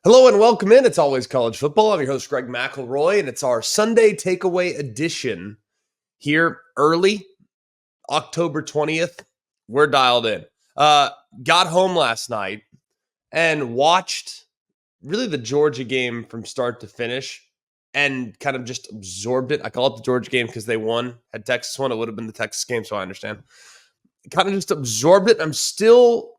Hello and welcome in. It's always college football. I'm your host, Greg McElroy, and it's our Sunday takeaway edition here early, October 20th. We're dialed in. Got home last night and watched really the Georgia game from start to finish and kind of just absorbed it. I call it the Georgia game because they won. Had Texas won, it would have been the Texas game, so I understand. Kind of just absorbed it. I'm still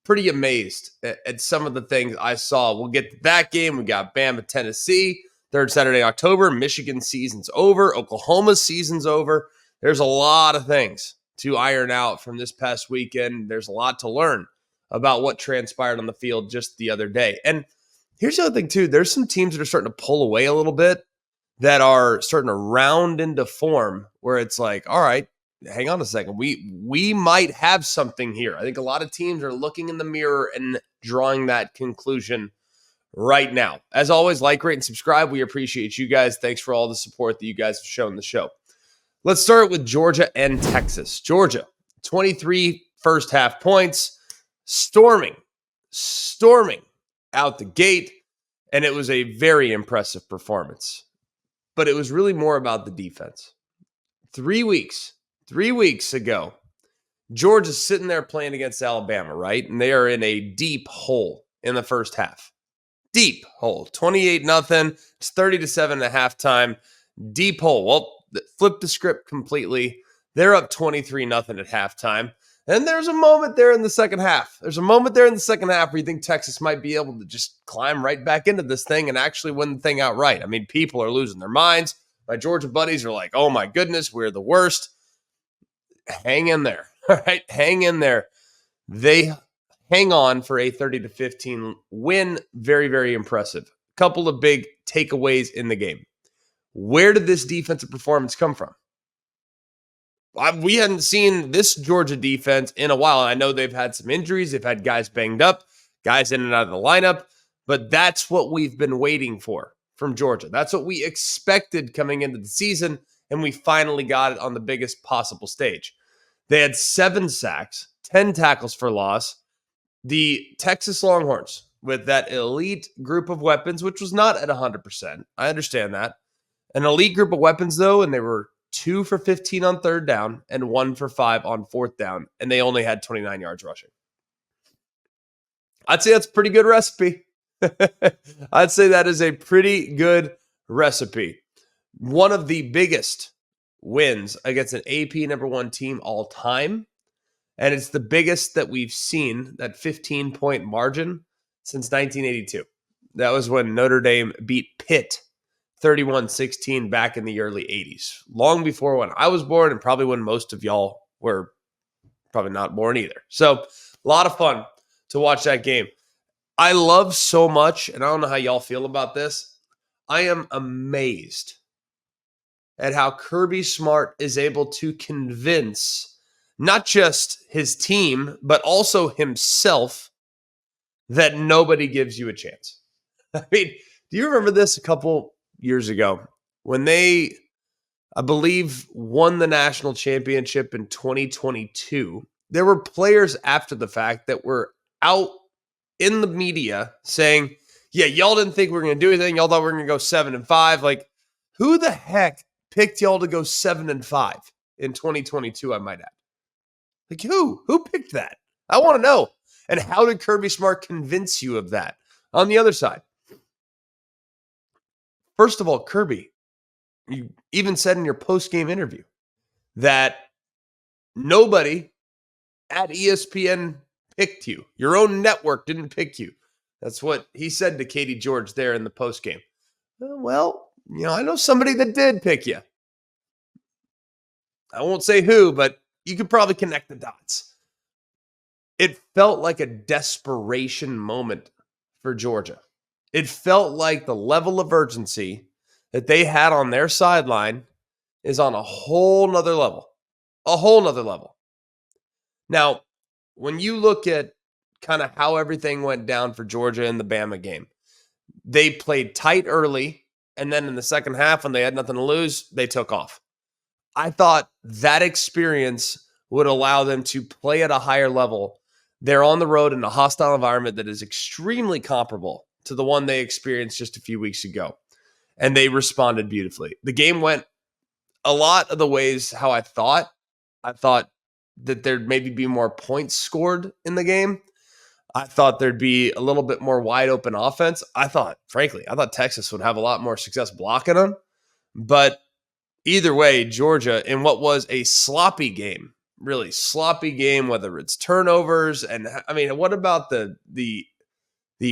pretty amazed at some of the things I saw. We'll get to that game. We got Bama, Tennessee, third Saturday, October. Michigan season's over. Oklahoma's season's over. There's a lot of things to iron out from this past weekend. There's a lot to learn about what transpired on the field just the other day. And here's the other thing, too. There's some teams that are starting to pull away a little bit that are starting to round into form where it's like, all right, hang on a second. We might have something here. I think a lot of teams are looking in the mirror and drawing that conclusion right now. As always, like, rate, and subscribe. We appreciate you guys. Thanks for all the support that you guys have shown the show. Let's start with Georgia and Texas. Georgia, 23 first half points, storming out the gate, and it was a very impressive performance. But it was really more about the defense. 3 weeks ago, Georgia's sitting there playing against Alabama, right? And they are in a deep hole in the first half. Deep hole. 28-0. It's 30-7 at halftime. Deep hole. Well, flip the script completely. They're up 23-0 at halftime. And there's a moment there in the second half. Where you think Texas might be able to just climb right back into this thing and actually win the thing outright. I mean, people are losing their minds. My Georgia buddies are like, oh my goodness, we're the worst. Hang in there. All right. Hang in there. They hang on for a 30-15 win. Very, very impressive. Couple of big takeaways in the game. Where did this defensive performance come from? We hadn't seen this Georgia defense in a while. I know they've had some injuries. They've had guys banged up, guys in and out of the lineup, but that's what we've been waiting for from Georgia. That's what we expected coming into the season, and we finally got it on the biggest possible stage. They had 7 sacks, 10 tackles for loss. The Texas Longhorns, with that elite group of weapons, which was not at 100%. I understand that. An elite group of weapons, though, and they were 2 for 15 on third down and 1 for 5 on fourth down, and they only had 29 yards rushing. I'd say that's a pretty good recipe. I'd say that is a pretty good recipe. One of the biggest wins against an AP number 1 team all time. And it's the biggest that we've seen, that 15-point margin, since 1982. That was when Notre Dame beat Pitt 31-16 back in the early 80s. Long before when I was born and probably when most of y'all were probably not born either. So a lot of fun to watch that game. I love so much, and I don't know how y'all feel about this, I am amazed at how Kirby Smart is able to convince not just his team, but also himself that nobody gives you a chance. I mean, do you remember this a couple years ago when they, I believe, won the national championship in 2022? There were players after the fact that were out in the media saying, yeah, y'all didn't think we were going to do anything. Y'all thought we were going to go 7-5. Like, who the heck picked y'all to go 7-5 in 2022, I might add? Like, who? Who picked that? I want to know. And how did Kirby Smart convince you of that? On the other side, first of all, Kirby, you even said in your post-game interview that nobody at ESPN picked you. Your own network didn't pick you. That's what he said to Katie George there in the post-game. Well, I know somebody that did pick you. I won't say who, but you could probably connect the dots. It felt like a desperation moment for Georgia. It felt like the level of urgency that they had on their sideline is on a whole nother level. A whole nother level. Now, when you look at kind of how everything went down for Georgia in the Bama game, they played tight early, and then in the second half, when they had nothing to lose, they took off. I thought that experience would allow them to play at a higher level. They're on the road in a hostile environment that is extremely comparable to the one they experienced just a few weeks ago. And they responded beautifully. The game went a lot of the ways how I thought. I thought that there'd maybe be more points scored in the game. I thought there'd be a little bit more wide open offense. I thought Texas would have a lot more success blocking them. But either way, Georgia, in what was a sloppy game, really sloppy game, whether it's turnovers and I mean, what about the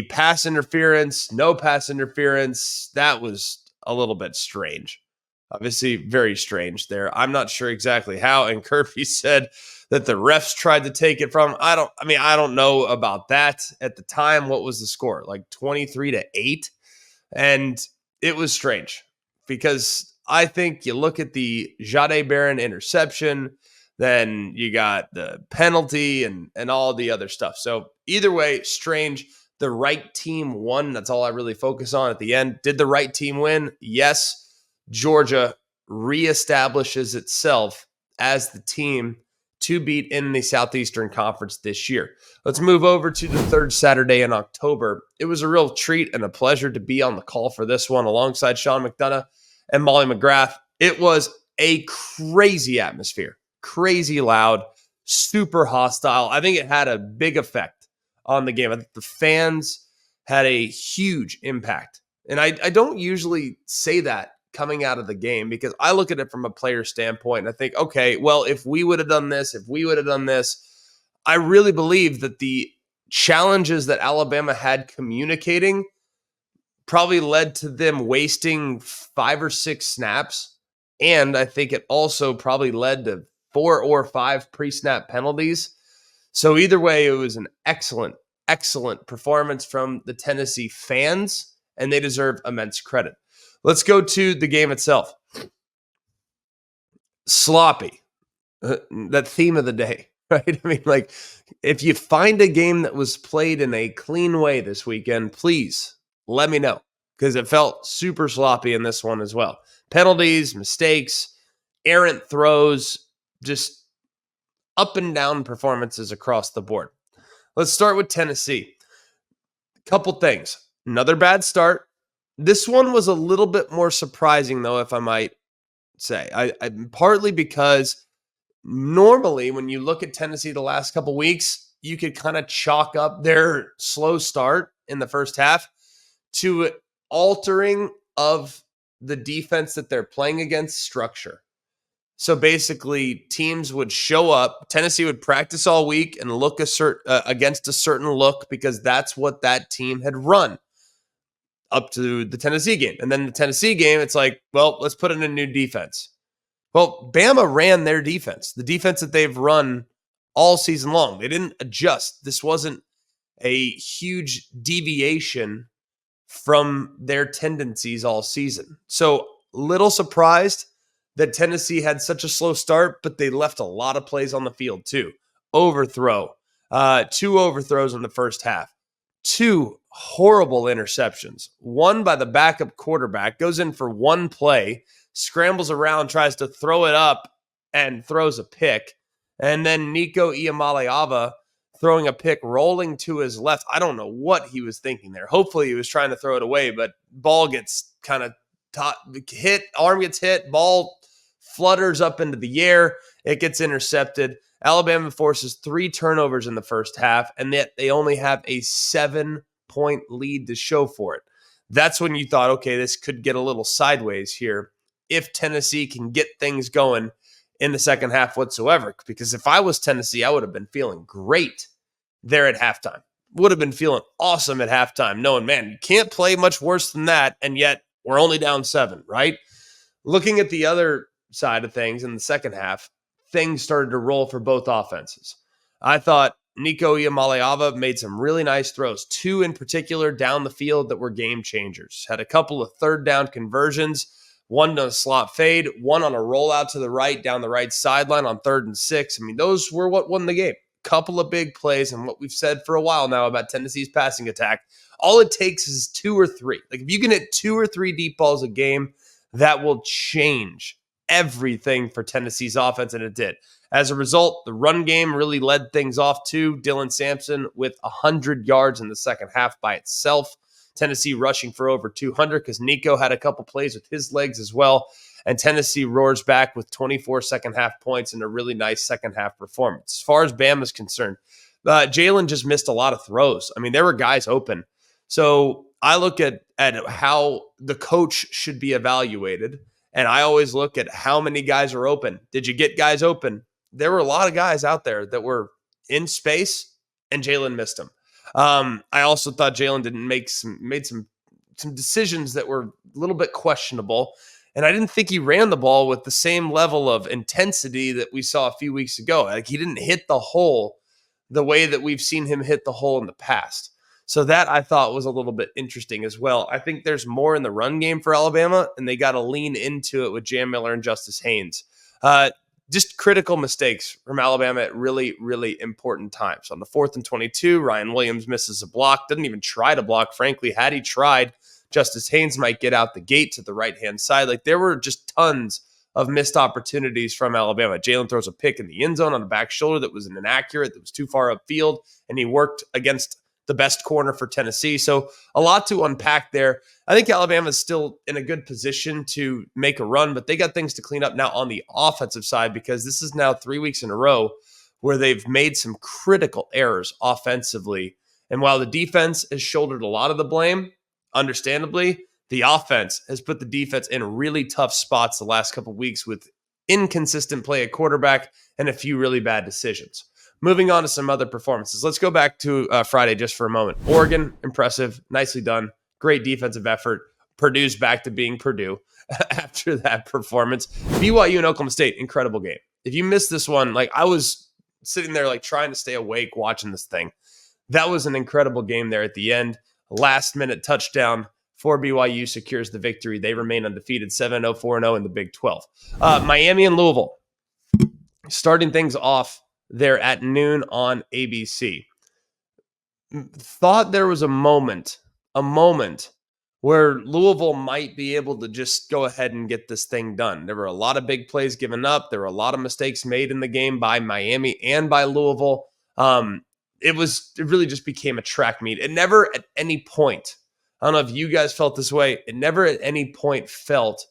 pass interference, no pass interference? That was a little bit strange. Obviously, very strange there. I'm not sure exactly how. And Kirby said that the refs tried to take it from. I don't know about that at the time. What was the score? Like 23-8. And it was strange because I think you look at the Jahdae Barron interception, then you got the penalty and all the other stuff. So either way, strange. The right team won. That's all I really focus on at the end. Did the right team win? Yes. Georgia reestablishes itself as the team to beat in the Southeastern Conference this year. Let's move over to the third Saturday in October. It was a real treat and a pleasure to be on the call for this one alongside Sean McDonough and Molly McGrath. It was a crazy atmosphere, crazy loud, super hostile. I think it had a big effect on the game. I think the fans had a huge impact. And I don't usually say that coming out of the game because I look at it from a player standpoint and I think, okay, well, if we would have done this, I really believe that the challenges that Alabama had communicating probably led to them wasting 5 or 6 snaps. And I think it also probably led to 4 or 5 pre-snap penalties. So either way, it was an excellent performance from the Tennessee fans, and they deserve immense credit. Let's go to the game itself. Sloppy. That theme of the day, right? I mean, like, if you find a game that was played in a clean way this weekend, please let me know because it felt super sloppy in this one as well. Penalties, mistakes, errant throws, just up and down performances across the board. Let's start with Tennessee. Couple things. Another bad start. This one was a little bit more surprising, though, if I might say. I partly because normally when you look at Tennessee the last couple weeks, you could kind of chalk up their slow start in the first half to altering of the defense that they're playing against structure. So basically, teams would show up. Tennessee would practice all week and look against a certain look because that's what that team had run up to the Tennessee game. And then the Tennessee game, it's like, well, let's put in a new defense. Well, Bama ran their defense, the defense that they've run all season long. They didn't adjust. This wasn't a huge deviation from their tendencies all season. So little surprised that Tennessee had such a slow start, but they left a lot of plays on the field too. Overthrow, 2 overthrows in the first half, 2 horrible interceptions, one by the backup quarterback, goes in for one play, scrambles around, tries to throw it up and throws a pick. And then Nico Iamaleava throwing a pick, rolling to his left. I don't know what he was thinking there. Hopefully he was trying to throw it away, but ball gets kind of hit, arm gets hit, ball flutters up into the air. It gets intercepted. Alabama forces 3 turnovers in the first half, and yet they only have a 7-point lead to show for it. That's when you thought, okay, this could get a little sideways here if Tennessee can get things going in the second half whatsoever. Because if I was Tennessee, I would have been feeling great there at halftime. Would have been feeling awesome at halftime, knowing, man, you can't play much worse than that, and yet we're only down 7, right? Looking at the other side of things in the second half, things started to roll for both offenses. I thought Nico Iamaleava made some really nice throws, 2 in particular down the field that were game changers. Had a couple of third down conversions, one on a slot fade, one on a rollout to the right down the right sideline on 3rd and 6. I mean, those were what won the game. Couple of big plays, and what we've said for a while now about Tennessee's passing attack, all it takes is 2 or 3. Like, if you can hit 2 or 3 deep balls a game, that will change everything for Tennessee's offense, and it did. As a result, the run game really led things off too. Dylan Sampson with 100 yards in the second half by itself. Tennessee rushing for over 200 because Nico had a couple plays with his legs as well. And Tennessee roars back with 24 second half points and a really nice second half performance. As far as Bama is concerned, Jalen just missed a lot of throws. I mean, there were guys open. So I look at how the coach should be evaluated, and I always look at how many guys are open. Did you get guys open? There were a lot of guys out there that were in space, and Jalen missed them. I also thought Jalen made some decisions that were a little bit questionable, and I didn't think he ran the ball with the same level of intensity that we saw a few weeks ago. Like, he didn't hit the hole the way that we've seen him hit the hole in the past. So that I thought was a little bit interesting as well. I think there's more in the run game for Alabama, and they got to lean into it with Jam Miller and Justice Haynes. Just critical mistakes from Alabama at really, really important times. On the 4th and 22, Ryan Williams misses a block. Didn't even try to block. Frankly, had he tried, Justice Haynes might get out the gate to the right-hand side. Like, there were just tons of missed opportunities from Alabama. Jalen throws a pick in the end zone on the back shoulder that was inaccurate, that was too far upfield, and he worked against the best corner for Tennessee. So a lot to unpack there. I think Alabama is still in a good position to make a run, but they got things to clean up now on the offensive side, because this is now 3 weeks in a row where they've made some critical errors offensively. And while the defense has shouldered a lot of the blame, understandably, the offense has put the defense in really tough spots the last couple of weeks with inconsistent play at quarterback and a few really bad decisions. Moving on to some other performances. Let's go back to Friday just for a moment. Oregon, impressive, nicely done. Great defensive effort. Purdue's back to being Purdue after that performance. BYU and Oklahoma State, incredible game. If you missed this one, like, I was sitting there like trying to stay awake watching this thing. That was an incredible game there at the end. Last minute touchdown for BYU secures the victory. They remain undefeated, 7-0, 4-0 in the Big 12. Miami and Louisville, starting things off there at noon on ABC. Thought there was a moment where Louisville might be able to just go ahead and get this thing done. There were a lot of big plays given up. There were a lot of mistakes made in the game by Miami and by Louisville. It really just became a track meet. It never at any point, I don't know if you guys felt this way, it never at any point felt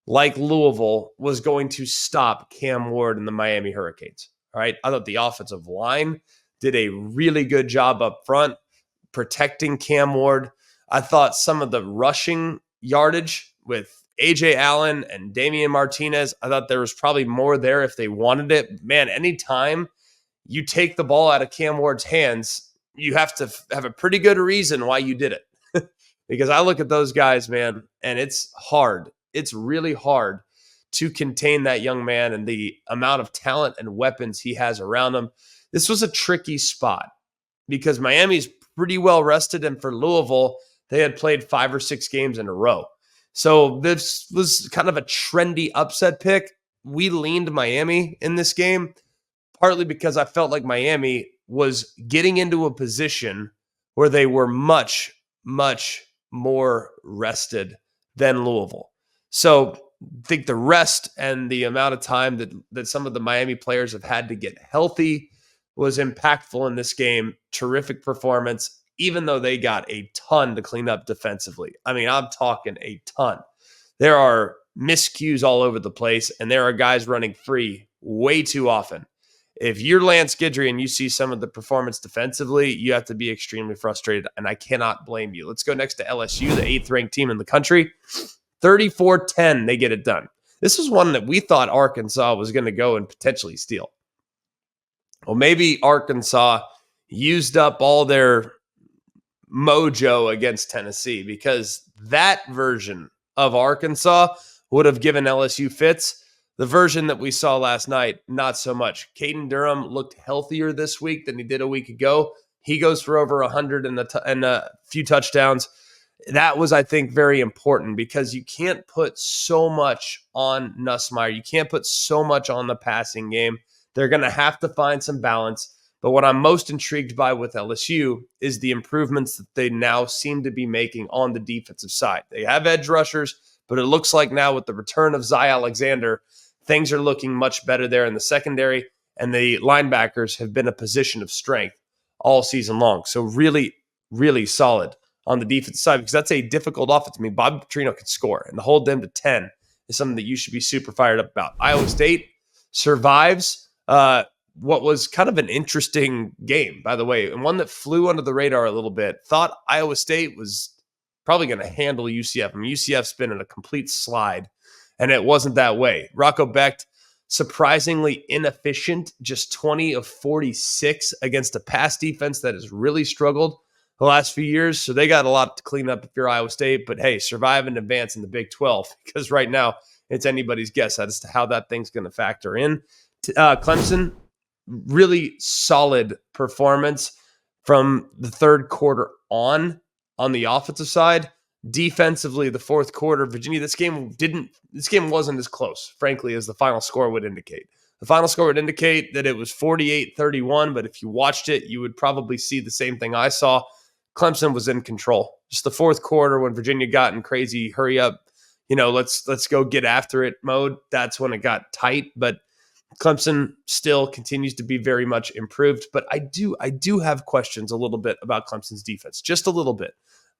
like Louisville was going to stop Cam Ward and the Miami Hurricanes. All right. I thought the offensive line did a really good job up front protecting Cam Ward. I thought some of the rushing yardage with A.J. Allen and Damian Martinez, I thought there was probably more there if they wanted it. Man, anytime you take the ball out of Cam Ward's hands, you have to have a pretty good reason why you did it. Because I look at those guys, man, and it's hard. It's really hard to contain that young man and the amount of talent and weapons he has around him. This was a tricky spot because Miami's pretty well rested, and for Louisville, they had played 5 or 6 games in a row. So this was kind of a trendy upset pick. We leaned Miami in this game, partly because I felt like Miami was getting into a position where they were much, much more rested than Louisville. So I think the rest and the amount of time that some of the Miami players have had to get healthy was impactful in this game. Terrific performance, even though they got a ton to clean up defensively. I mean, I'm talking a ton. There are miscues all over the place, and there are guys running free way too often. If you're Lance Guidry and you see some of the performance defensively, you have to be extremely frustrated, and I cannot blame you. Let's go next to LSU, the 8th-ranked team in the country. 34-10, they get it done. This was one that we thought Arkansas was going to go and potentially steal. Well, maybe Arkansas used up all their mojo against Tennessee, because that version of Arkansas would have given LSU fits. The version that we saw last night, not so much. Caden Durham looked healthier this week than he did a week ago. He goes for over 100 and a few touchdowns. That was, I think, very important, because you can't put so much on Nussmeier. You can't put so much on the passing game. They're going to have to find some balance. But what I'm most intrigued by with LSU is the improvements that they now seem to be making on the defensive side. They have edge rushers, but it looks like now with the return of Zy Alexander, things are looking much better there in the secondary, and the linebackers have been a position of strength all season long. So really, really solid on the defensive side, because that's a difficult offense. I mean, Bobby Petrino can score, and to hold them to 10 is something that you should be super fired up about. Iowa State survives what was kind of an interesting game, by the way, and one that flew under the radar a little bit. Thought Iowa State was probably going to handle UCF. I mean, UCF's been in a complete slide, and it wasn't that way. Rocco Becht, surprisingly inefficient, just 20 of 46 against a pass defense that has really struggled the last few years. So they got a lot to clean up if you're Iowa State. But hey, survive and advance in the Big 12, because right now it's anybody's guess as to how that thing's going to factor in. Clemson, really solid performance from the third quarter on the offensive side. Defensively, the fourth quarter, Virginia, this game wasn't as close, frankly, as the final score would indicate. The final score would indicate that it was 48-31, but if you watched it, you would probably see the same thing I saw. Clemson was in control. Just the fourth quarter, when Virginia got in crazy hurry up, let's go get after it mode, that's when it got tight. But Clemson still continues to be very much improved. But I do have questions a little bit about Clemson's defense, just a little bit.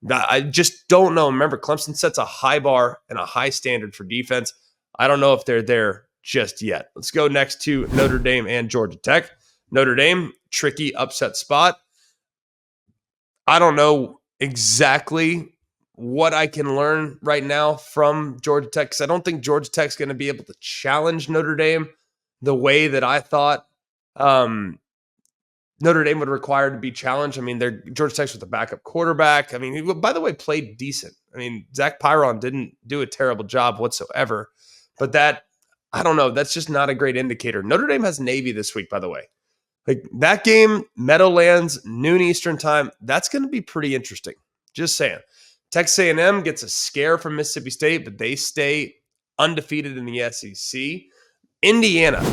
I just don't know. Remember, Clemson sets a high bar and a high standard for defense. I don't know if they're there just yet. Let's go next to Notre Dame and Georgia Tech. Notre Dame, tricky upset spot. I don't know exactly what I can learn right now from Georgia Tech, because I don't think Georgia Tech's going to be able to challenge Notre Dame the way that I thought Notre Dame would require to be challenged. I mean, Georgia Tech's with a backup quarterback. I mean, he, by the way, played decent. I mean, Zach Pyron didn't do a terrible job whatsoever. But I don't know. That's just not a great indicator. Notre Dame has Navy this week, by the way. Like, that game, Meadowlands, noon Eastern time, that's going to be pretty interesting. Just saying. Texas A&M gets a scare from Mississippi State, but they stay undefeated in the SEC. Indiana,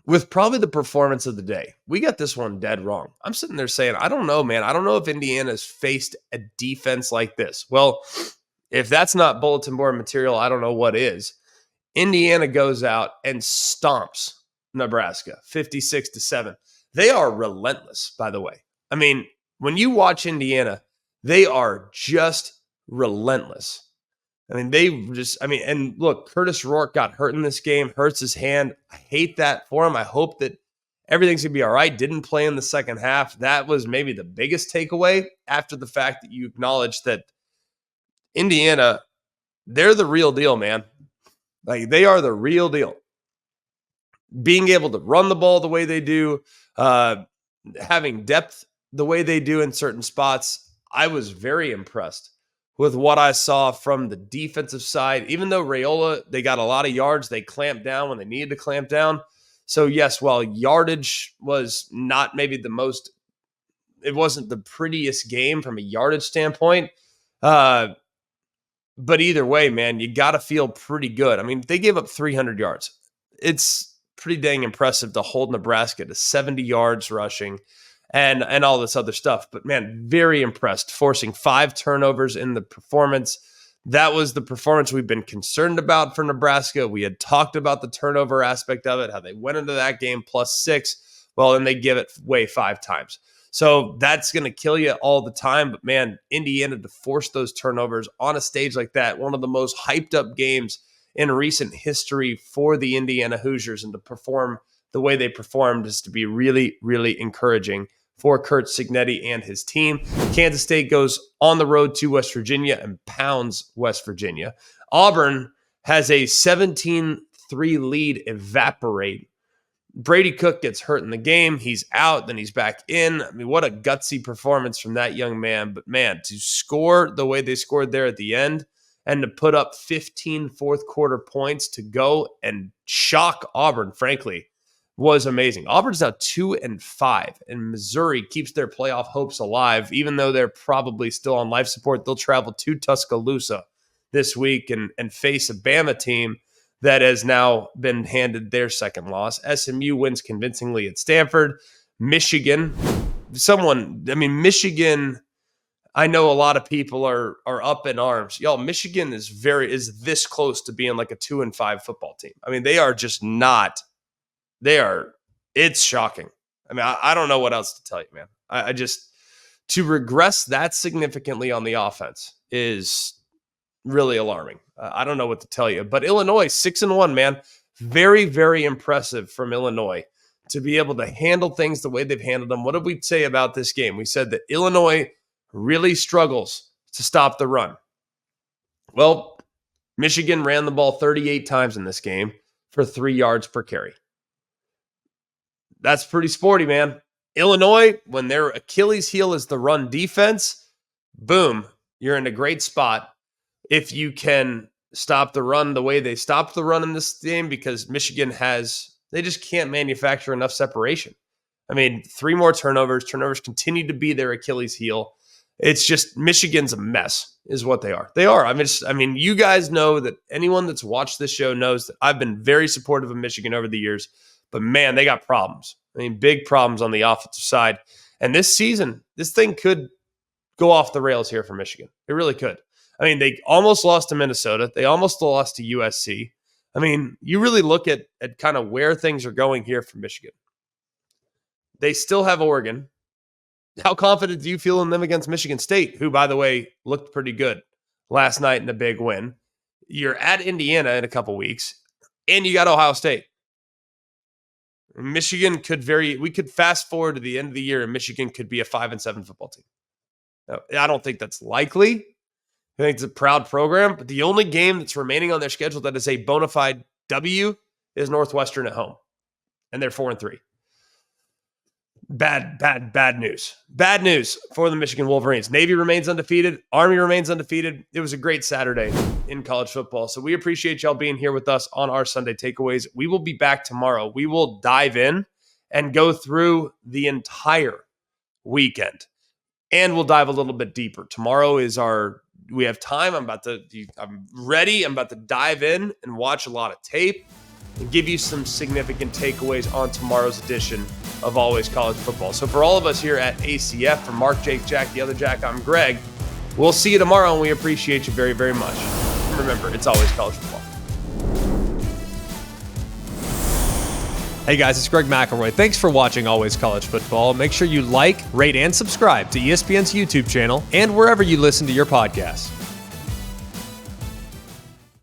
with probably the performance of the day. We got this one dead wrong. I'm sitting there saying, I don't know, man. I don't know if Indiana's faced a defense like this. Well, if that's not bulletin board material, I don't know what is. Indiana goes out and stomps Nebraska 56-7. They are relentless, by the way. I mean, when you watch Indiana, they are just relentless. I mean, and look, Curtis Rourke got hurt in this game, hurts his hand. I hate that for him. I hope that everything's going to be all right. Didn't play in the second half. That was maybe the biggest takeaway after the fact that you acknowledge that Indiana, they're the real deal, man. Like, they are the real deal. Being able to run the ball the way they do, having depth the way they do in certain spots, I was very impressed with what I saw from the defensive side. Even though Raiola, they got a lot of yards, they clamped down when they needed to clamp down. So yes, while yardage was not maybe it wasn't the prettiest game from a yardage standpoint, but either way, man, you got to feel pretty good. I mean, they gave up 300 yards. It's pretty dang impressive to hold Nebraska to 70 yards rushing and all this other stuff. But man, very impressed, forcing 5 turnovers in the performance. That was the performance we've been concerned about for Nebraska. We had talked about the turnover aspect of it, how they went into that game +6. Well, then they give it away 5 times. So that's going to kill you all the time. But man, Indiana, to force those turnovers on a stage like that, one of the most hyped up games in recent history for the Indiana Hoosiers, and to perform the way they performed is to be really, really encouraging for Curt Cignetti and his team. Kansas State goes on the road to West Virginia and pounds West Virginia. Auburn has a 17-3 lead evaporate. Brady Cook gets hurt in the game. He's out, then he's back in. I mean, what a gutsy performance from that young man. But man, to score the way they scored there at the end and to put up 15 fourth quarter points to go and shock Auburn, frankly, was amazing. Auburn's now 2-5, and Missouri keeps their playoff hopes alive, even though they're probably still on life support. They'll travel to Tuscaloosa this week and face a Bama team that has now been handed their second loss. SMU wins convincingly at Stanford. Michigan, Michigan, I know a lot of people are up in arms. Y'all, Michigan is this close to being like a 2-5 football team. I mean, they are just not. It's shocking. I mean, I don't know what else to tell you, man. I just, to regress that significantly on the offense is really alarming. I don't know what to tell you, but Illinois 6-1, man. Very, very impressive from Illinois to be able to handle things the way they've handled them. What did we say about this game? We said that Illinois really struggles to stop the run. Well, Michigan ran the ball 38 times in this game for 3 yards per carry. That's pretty sporty, man. Illinois, when their Achilles heel is the run defense, boom, you're in a great spot if you can stop the run the way they stopped the run in this game, because Michigan they just can't manufacture enough separation. I mean, 3 more turnovers. Turnovers continue to be their Achilles heel. It's just Michigan's a mess is what they are. They are. I mean, you guys know that anyone that's watched this show knows that I've been very supportive of Michigan over the years, but man, they got problems. I mean, big problems on the offensive side. And this season, this thing could go off the rails here for Michigan. It really could. I mean, they almost lost to Minnesota. They almost lost to USC. I mean, you really look at kind of where things are going here for Michigan. They still have Oregon. How confident do you feel in them against Michigan State, who, by the way, looked pretty good last night in a big win? You're at Indiana in a couple weeks, and you got Ohio State. Michigan we could fast forward to the end of the year, and Michigan could be a 5-7 football team. Now, I don't think that's likely. I think it's a proud program, but the only game that's remaining on their schedule that is a bona fide W is Northwestern at home, and they're 4-3. Bad news. Bad news for the Michigan Wolverines. Navy remains undefeated. Army remains undefeated. It was a great Saturday in college football. So we appreciate y'all being here with us on our Sunday Takeaways. We will be back tomorrow. We will dive in and go through the entire weekend. And we'll dive a little bit deeper. Tomorrow is we have time. I'm ready. I'm about to dive in and watch a lot of tape and give you some significant takeaways on tomorrow's edition of Always College Football. So for all of us here at ACF, for Mark, Jake, Jack, the other Jack, I'm Greg. We'll see you tomorrow, and we appreciate you very, very much. And remember, it's always college football. Hey guys, it's Greg McElroy. Thanks for watching Always College Football. Make sure you like, rate, and subscribe to ESPN's YouTube channel and wherever you listen to your podcasts.